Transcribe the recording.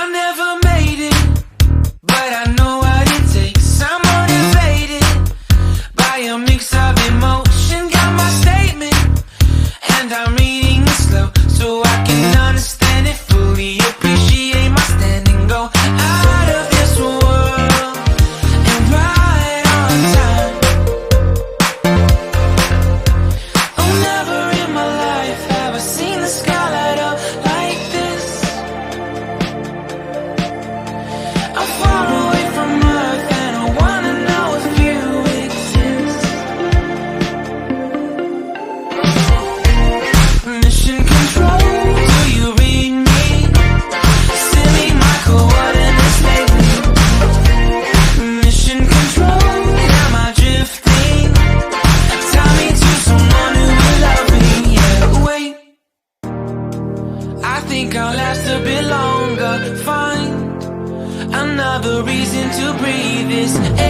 I never made it, but I know what it takes. I'm motivated by a mix of emotion. Got my statement, and I'm reading it slow so I can understand it fully. Appreciate my standing, go out of this world and right on time. Oh, never in my life have I seen the sky light up like this. I'm far away from Earth and I wanna know if you exist. Mission control, do you read me? Send me my coordinates lately. Mission control, am I drifting? Tie me to someone who will love me. Yeah, wait, I think I'll last a bit longer. Find another reason to breathe this air.